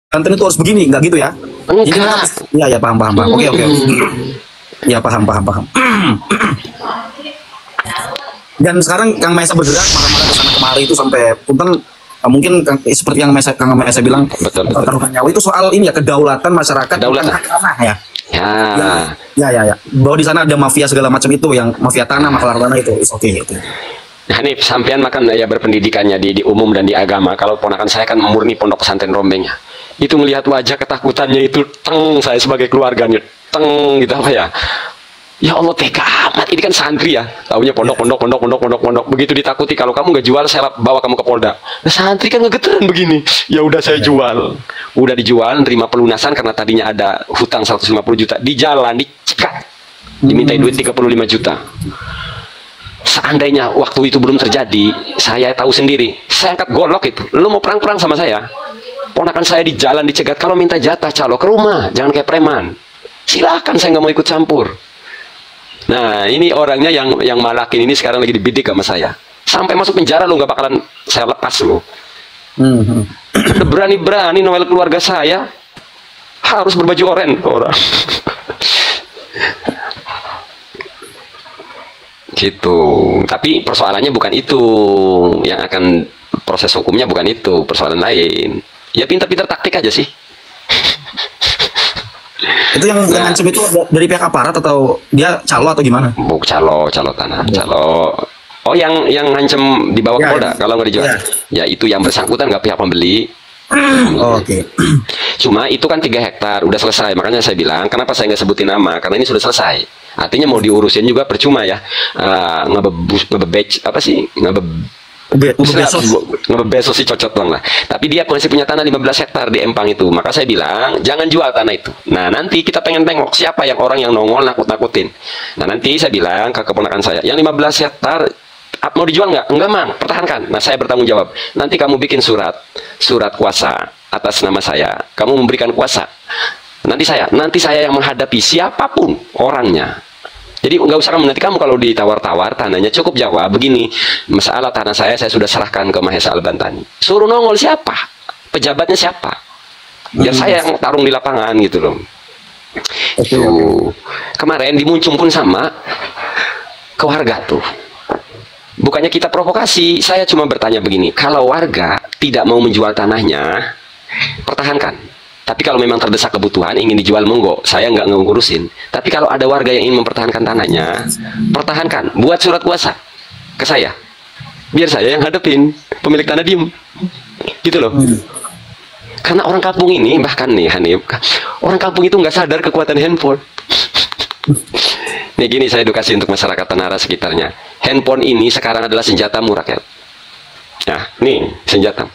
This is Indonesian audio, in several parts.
Banten itu harus begini, nggak gitu ya? Jadi mereka, Enggak. ya ya paham paham paham. Oke oke. Ya paham paham paham. Dan sekarang Kang Maesa bergerak marah-marah ke sana kemari itu sampai punten mungkin seperti yang Kang Maesa bilang Betul, betul. taruhan nyawa itu soal ini ya kedaulatan masyarakat bukan Kedaulatan. hak tanah ya. Ya. Ya. Bahwa di sana ada mafia segala macam itu yang mafia tanah, maklar tanah itu. Oke itu. Nah, nih sampean makan ya berpendidikannya di umum dan di agama. Kalau ponakan saya kan murni pondok pesantren Rombeng ya. Itu melihat wajah ketakutannya itu, teng, saya sebagai keluarganya, teng, gitu apa ya. Ya Allah, tega amat. Ini kan santri ya. Taunya pondok. Begitu ditakuti, kalau kamu nggak jual, saya bawa kamu ke Polda. Nah, santri kan ngegeteran begini. Ya udah saya jual. Udah dijual, nerima pelunasan karena tadinya ada hutang 150 juta. Di jalan, dicekat. Dimintai duit 35 juta. Seandainya waktu itu belum terjadi, saya tahu sendiri. Saya angkat golok itu. Lu mau perang-perang sama saya? Ponakan saya di jalan dicegat. Kalau minta jatah calo ke rumah, jangan kayak preman. Silahkan, saya nggak mau ikut campur. Nah, ini orangnya yang malakin ini sekarang lagi dibidik sama saya. Sampai masuk penjara lo nggak bakalan saya lepas lo. Udah berani-berani noel keluarga saya, harus berbaju oranye orang. Gitu. Tapi persoalannya bukan itu. Yang akan proses hukumnya bukan itu, persoalan lain. Ya pintar-pintar taktik aja sih. Itu yang ngancem itu dari pihak aparat atau dia calo atau gimana? Buk calo tanah, calo. Oh, yang ngancem dibawa ke Ya, Polda kalau nggak dijual. Ya itu yang bersangkutan nggak pihak pembeli. Oke. Cuma itu kan 3 hektar, udah selesai. Makanya saya bilang, kenapa saya nggak sebutin nama? Karena ini sudah selesai. Artinya mau diurusin juga percuma ya. Ngebebej apa sih? Ngebebeso sih cocok dong lah. Tapi dia masih punya tanah 15 hektar di Empang itu. Maka saya bilang, jangan jual tanah itu. Nah, nanti kita pengen tengok siapa yang orang yang nongol nakut-nakutin. Nah, nanti saya bilang ke keponakan saya, yang 15 hektar mau dijual nggak? Enggak, Mang, pertahankan. Nah, saya bertanggung jawab. Nanti kamu bikin surat kuasa atas nama saya. Kamu memberikan kuasa. Nanti saya yang menghadapi siapapun orangnya. Jadi nggak usah nanti kamu kalau ditawar-tawar tanahnya, cukup jawab begini, masalah tanah saya sudah serahkan ke Mahesa Al-Bantani. Suruh nongol siapa, pejabatnya siapa, biar saya yang tarung di lapangan gitu loh. Itu kemarin dimuncung pun sama ke warga tuh. Bukannya kita provokasi, saya cuma bertanya begini, kalau warga tidak mau menjual tanahnya, pertahankan. Tapi kalau memang terdesak kebutuhan, ingin dijual, monggo, saya nggak ngurusin. Tapi kalau ada warga yang ingin mempertahankan tanahnya, pertahankan, buat surat kuasa ke saya. Biar saya yang hadapin, pemilik tanah diem. Gitu loh. Karena orang kampung ini, bahkan nih Hanif, orang kampung itu nggak sadar kekuatan handphone. Nih gini, saya edukasi untuk masyarakat Tanara sekitarnya. Handphone ini sekarang adalah senjatamu, rakyat. Nah, nih senjata.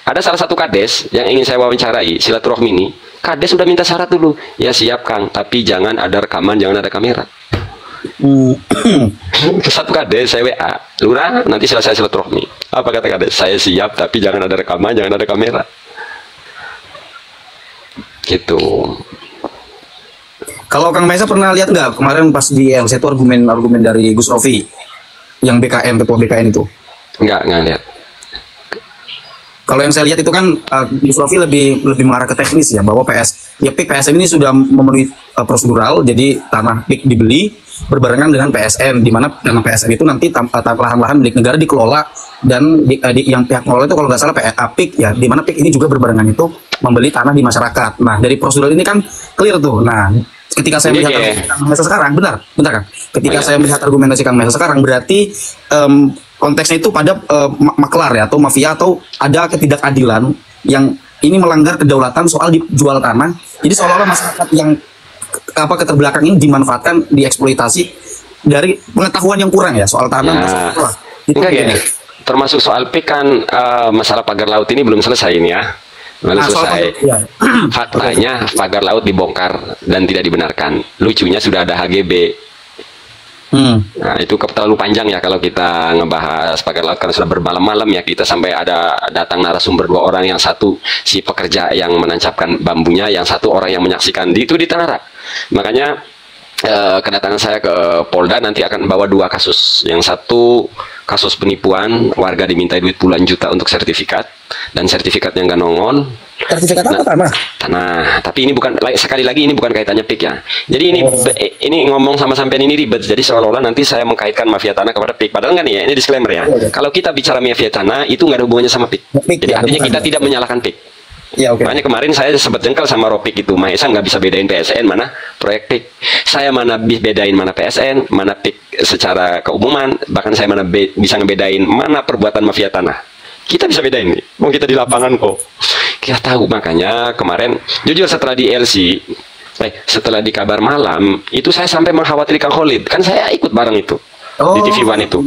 Ada salah satu kades yang ingin saya wawancarai, silaturahmi ini. Kades sudah minta syarat dulu. Ya siap, Kang, tapi jangan ada rekaman, jangan ada kamera. Satu kades saya WA, Lurah, nanti selesai silaturahmi. Apa kata kades? Saya siap, tapi jangan ada rekaman, jangan ada kamera. Gitu. Kalau Kang Maesa pernah lihat nggak kemarin pas di LC itu argumen dari Gus Rofi yang BKN, ketua BKN itu? Nggak lihat. Kalau yang saya lihat itu kan Gus Rofi lebih mengarah ke teknis ya, bahwa PSM ini sudah memenuhi prosedural, jadi tanah PIK dibeli berbarengan dengan PSM, di mana tanah PSM itu nanti lahan-lahan milik negara dikelola dan yang pihak pengelola itu kalau nggak salah PIK ya, di mana PIK ini juga berbarengan itu membeli tanah di masyarakat. Nah, dari prosedural ini kan clear tuh. Nah, ketika saya melihat Kang Maesa sekarang, bentar kan? Ketika saya melihat argumentasi Kang Maesa sekarang, berarti konteksnya itu pada maklar ya, atau mafia, atau ada ketidakadilan yang ini melanggar kedaulatan soal dijual tanah. Jadi seolah-olah masyarakat yang keterbelakang ini dimanfaatkan, dieksploitasi dari pengetahuan yang kurang ya soal tanah. Ya. Enggak gini, termasuk soal PIK kan masalah pagar laut ini belum selesai ini ya. Lalu selesai. Faktanya pagar laut dibongkar dan tidak dibenarkan. Lucunya sudah ada HGB. Nah, itu terlalu panjang ya kalau kita ngebahas pagar laut, karena sudah bermalam-malam ya kita, sampai ada datang narasumber 2 orang, yang satu si pekerja yang menancapkan bambunya, yang satu orang yang menyaksikan itu di Tanara. Makanya kedatangan saya ke Polda nanti akan bawa 2 kasus. Yang satu kasus penipuan, warga dimintai duit puluhan juta untuk sertifikat, dan sertifikatnya nggak nongol. Sertifikat apa tanah? Tanah. Tapi ini bukan, sekali lagi ini bukan kaitannya PIK ya. Jadi ini ngomong sama sampean ini ribet. Jadi seolah-olah nanti saya mengkaitkan mafia tanah kepada PIK. Padahal nggak nih ya, ini disclaimer ya. Kalau kita bicara mafia tanah itu nggak ada hubungannya sama PIK. Jadi ya, artinya kita tidak menyalahkan PIK. Ya, okay. Makanya kemarin saya sempat jengkel sama Ropik itu, Mahesa nggak bisa bedain PSN mana proyek PIK. Saya mana bedain mana PSN, mana PIK secara keumuman, bahkan saya mana bisa ngebedain mana perbuatan mafia tanah. Kita bisa bedain nih, mau kita di lapangan kok. Kita tahu. Makanya kemarin, jujur setelah di LC, setelah di kabar malam, itu saya sampai mengkhawatirkan Khalid. Kan saya ikut bareng itu, di TV One itu.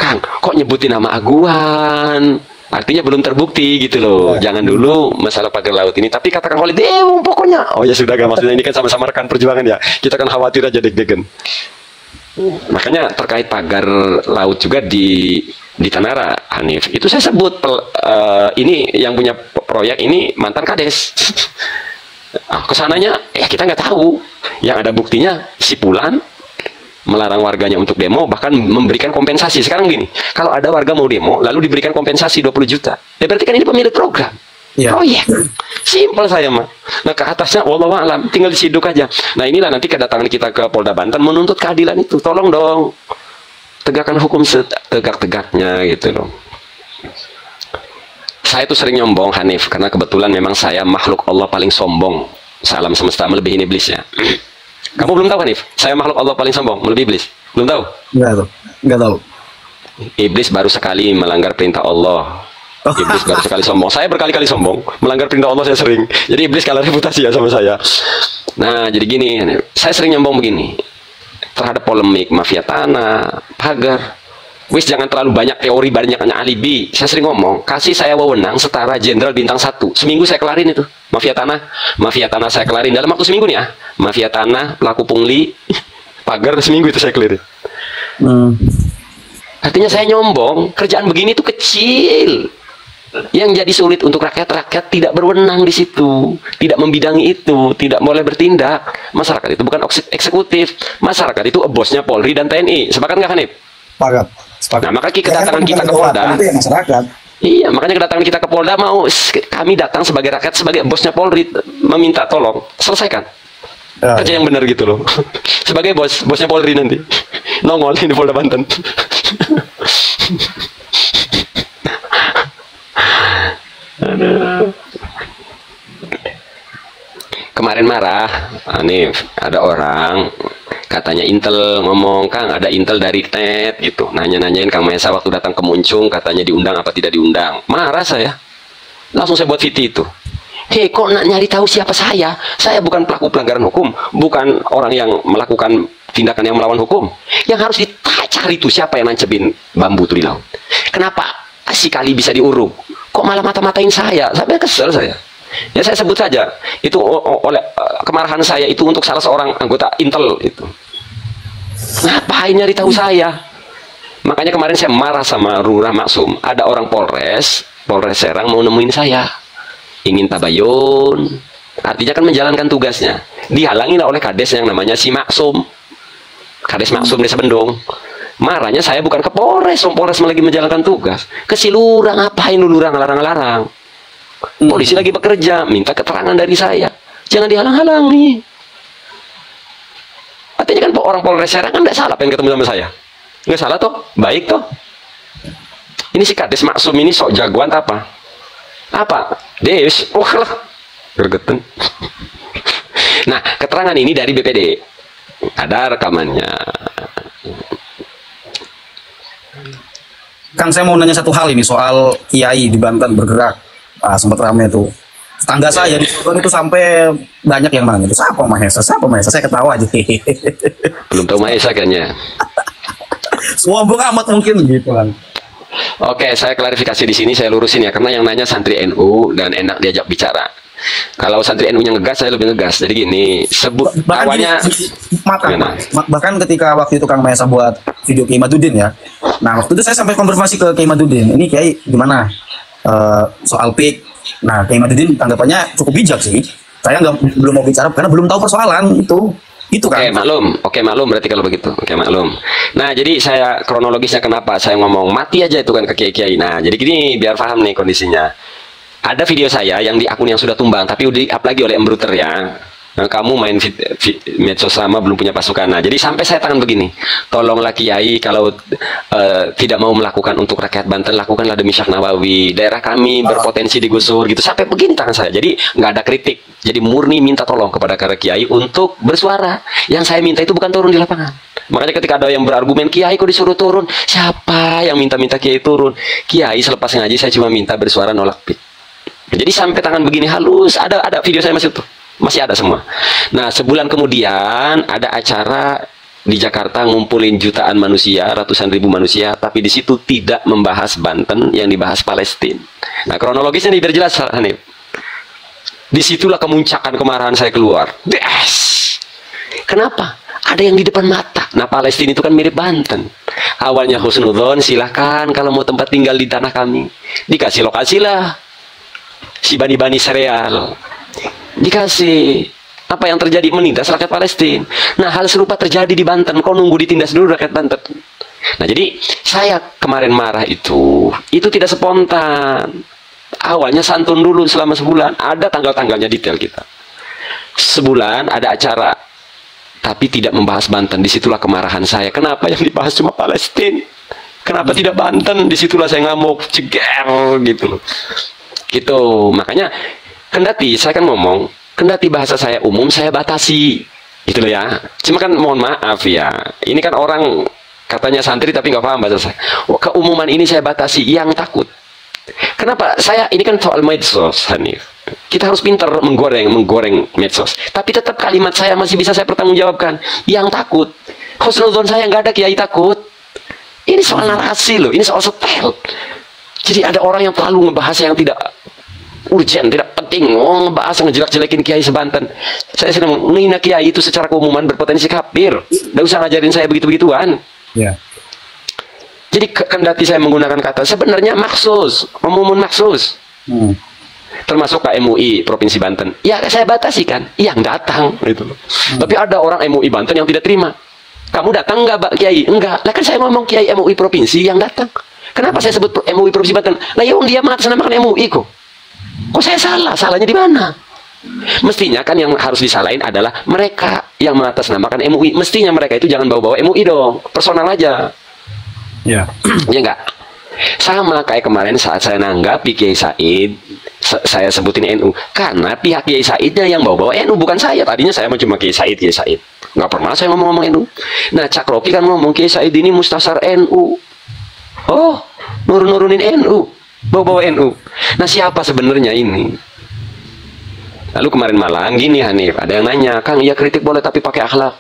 Kang, kok nyebutin nama Aguan? Artinya belum terbukti gitu loh. Jangan dulu masalah pagar laut ini. Tapi katakan Khalid, pokoknya. Oh ya sudah, gak maksudnya ini kan sama-sama rekan perjuangan ya. Kita kan khawatir aja deg-degan. Makanya terkait pagar laut juga di Tanara, Hanif. Itu saya sebut, ini yang punya proyek ini mantan Kades. Kesananya, ya kita nggak tahu. Yang ada buktinya si Pulan melarang warganya untuk demo, bahkan memberikan kompensasi. Sekarang gini, kalau ada warga mau demo lalu diberikan kompensasi 20 juta, ya berarti kan ini pemilik program, proyek. Simpel saya mah. Nah ke atasnya wallahu alam, tinggal disiduk aja. Nah inilah nanti kedatangan kita ke Polda Banten menuntut keadilan itu. Tolong dong tegakkan hukum setegak-tegaknya gitu loh. Saya tuh sering nyombong, Hanif, karena kebetulan memang saya makhluk Allah paling sombong sealam semesta, melebihi iblisnya. Kamu belum tahu, Hanif? Saya makhluk Allah paling sombong, melebihi iblis. Belum tahu? Nggak tahu. Iblis baru sekali melanggar perintah Allah. Iblis baru sekali sombong. Saya berkali-kali sombong. Melanggar perintah Allah saya sering. Jadi iblis kalah reputasi ya sama saya. Nah, jadi gini, saya sering nyombong begini. Terhadap polemik mafia tanah, pagar. Wis jangan terlalu banyak teori, banyak alibi. Saya sering ngomong, kasih saya wewenang setara Jenderal Bintang 1. Seminggu saya kelarin itu. Mafia tanah saya kelarin dalam waktu seminggu nih ya. Mafia tanah, pelaku pungli, pagar seminggu itu saya kelarin. Artinya saya nyombong, kerjaan begini itu kecil. Yang jadi sulit untuk rakyat tidak berwenang di situ, tidak membidangi itu, tidak boleh bertindak. Masyarakat itu bukan eksekutif. Masyarakat itu bosnya Polri dan TNI. Sepakat nggak, Hanif? Sepakat. Nah, maka kedatangan kita ke Polda, iya, makanya kedatangan kita ke Polda mau kami datang sebagai rakyat, sebagai bosnya Polri, meminta tolong selesaikan kerja yang benar gitu loh. Sebagai bosnya Polri nanti nongol di Polda Banten. Kemarin marah, Hanif, ada orang katanya Intel ngomong, Kang ada Intel dari TET gitu, nanya-nanyain Kang Mahesa waktu datang ke Muncung, katanya diundang apa tidak diundang. Marah saya, langsung saya buat VT itu. Hei, kok nak nyari tahu siapa saya? Saya bukan pelaku pelanggaran hukum, bukan orang yang melakukan tindakan yang melawan hukum. Yang harus dicari itu siapa yang nancebin bambu itu di laut. Kenapa si kali bisa diuruk? Kok malah mata-matain saya? Sampai kesel saya. Ya saya sebut saja, itu oleh kemarahan saya itu untuk salah seorang anggota Intel itu. Ngapain nyari tahu saya? Makanya kemarin saya marah sama Lurah Maksum. Ada orang Polres Serang mau nemuin saya, ingin tabayun. Artinya kan menjalankan tugasnya. Dihalangi oleh kades yang namanya si Maksum, Kades Maksum Desa Bendung. Marahnya saya bukan ke Polres, Polres lagi menjalankan tugas. Ke si Lurah, ngapain lu Lurah ngelarang-larang? Polisi lagi bekerja, minta keterangan dari saya. Jangan dihalang-halangi. Artinya kan orang Polres Serang kan tidak salah pengen ketemu sama saya. Nggak salah toh, baik toh. Ini si Kades Maksum ini sok jagoan apa? Apa? Des, lah, gergeten. Nah, keterangan ini dari BPD. Ada rekamannya. Kang, saya mau nanya satu hal ini soal Kiai di Banten bergerak. Sempat ramai tuh. Tetangga saya di Cirebon itu sampai banyak yang nanya itu siapa Mahesa, saya ketawa aja. Belum tahu Mahesa kayaknya. Sombong amat mungkin gitu kan. Oke, saya klarifikasi di sini, saya lurusin ya, karena yang nanya santri NU dan enak diajak bicara. Kalau santri NU-nya ngegas, saya lebih ngegas. Jadi gini, awalnya bahkan ketika waktu itu Kang Mahesa buat video Kiai Madudin ya. Nah, waktu itu saya sampai konfirmasi ke Kiai Madudin, ini Kiai gimana? Soal PIK. Nah, Kiai Madudin tanggapannya cukup bijak sih. Saya belum mau bicara karena belum tahu persoalan itu. Itu Oke, kan. maklum berarti kalau begitu. Oke, maklum. Nah, jadi saya kronologisnya kenapa saya ngomong mati aja itu kan ke kiai-kiai. Nah, jadi gini biar paham nih kondisinya. Ada video saya yang di akun yang sudah tumbang, tapi udah di-up lagi oleh Embruter ya. Nah, kamu main medsos lama belum punya pasukan. Nah, jadi sampai saya tangan begini. Tolonglah kiai kalau tidak mau melakukan untuk rakyat Banten, lakukanlah demi Syekh Nawawi. Daerah kami berpotensi digusur gitu. Sampai begini tangan saya. Jadi nggak ada kritik. Jadi murni minta tolong kepada para kiai untuk bersuara. Yang saya minta itu bukan turun di lapangan. Makanya ketika ada yang berargumen kiai kok disuruh turun, siapa yang minta kiai turun? Kiai selepas ngaji saya cuma minta bersuara nolak PIK. Jadi sampai tangan begini halus, ada video saya masih utuh. Masih ada semua. Nah, sebulan kemudian ada acara di Jakarta ngumpulin jutaan manusia, ratusan ribu manusia, tapi di situ tidak membahas Banten, yang dibahas Palestina. Nah, kronologisnya biar jelas, Hanif. Disitulah kemuncakan kemarahan saya keluar. Yes! Kenapa? Ada yang di depan mata. Nah, Palestina itu kan mirip Banten. Awalnya husnudzon, silahkan kalau mau tempat tinggal di tanah kami. Dikasih lokasi lah. Si bani-bani sereal. Dikasih. Apa yang terjadi? Menindas rakyat Palestina. Nah, hal serupa terjadi di Banten. Kau nunggu ditindas dulu rakyat Banten. Nah, jadi saya kemarin marah itu tidak spontan. Awalnya santun dulu selama sebulan. Ada tanggal-tanggalnya detail kita. Sebulan ada acara. Tapi tidak membahas Banten. Disitulah kemarahan saya. Kenapa yang dibahas cuma Palestina? Kenapa tidak Banten? Disitulah saya ngamuk. Ceger gitu loh. Gitu. Makanya kendati saya kan ngomong, kendati bahasa saya umum saya batasi, gitu loh ya. Cuma kan mohon maaf ya, ini kan orang katanya santri tapi nggak paham bahasa saya. Keumuman ini saya batasi, yang takut. Kenapa? Saya ini kan soal medsos, Hanif. Kita harus pintar menggoreng medsos. Tapi tetap kalimat saya masih bisa saya pertanggungjawabkan. Yang takut, husnudzon saya nggak ada kiai takut. Ini soal narasi loh, ini soal setel. Jadi ada orang yang terlalu ngebahas yang tidak urgent, tidak penting, ngebahas ngejelek-jelekin kiai sebanten. Saya sedang menghina kiai itu secara keumuman berpotensi kafir. Nggak usah ngajarin saya begitu-begituan. Ya. Jadi kendati saya menggunakan kata sebenarnya maksus, maksus. Termasuk KMUI Provinsi Banten. Ya saya batasi kan, yang datang gitu loh. Tapi ada orang MUI Banten yang tidak terima. Kamu datang nggak, Pak Kiai? Enggak. Lah kan saya ngomong Kiai MUI Provinsi yang datang. Kenapa saya sebut MUI Provinsi Banten? Lah ya dia mengatasnamakan MUI kok. Kok saya salah? Salahnya di mana? Mestinya kan yang harus disalahin adalah mereka yang mengatasnamakan MUI. Mestinya mereka itu jangan bawa-bawa MUI dong. Personal aja. Ya. Ya enggak? Sama kayak kemarin saat saya nanggapi Kiai Said, saya sebutin NU. Karena pihak Kiai Saidnya yang bawa-bawa NU, bukan saya. Tadinya saya cuma Kiai Said. Nggak pernah saya ngomong-ngomong NU. Nah, Cak Rocky kan ngomong Kiai Said ini mustasar NU. Oh, nurunin NU, bawa NU. Nah, siapa sebenarnya ini? Lalu kemarin malam gini Hanif, ada yang nanya, Kang, iya kritik boleh tapi pakai akhlak.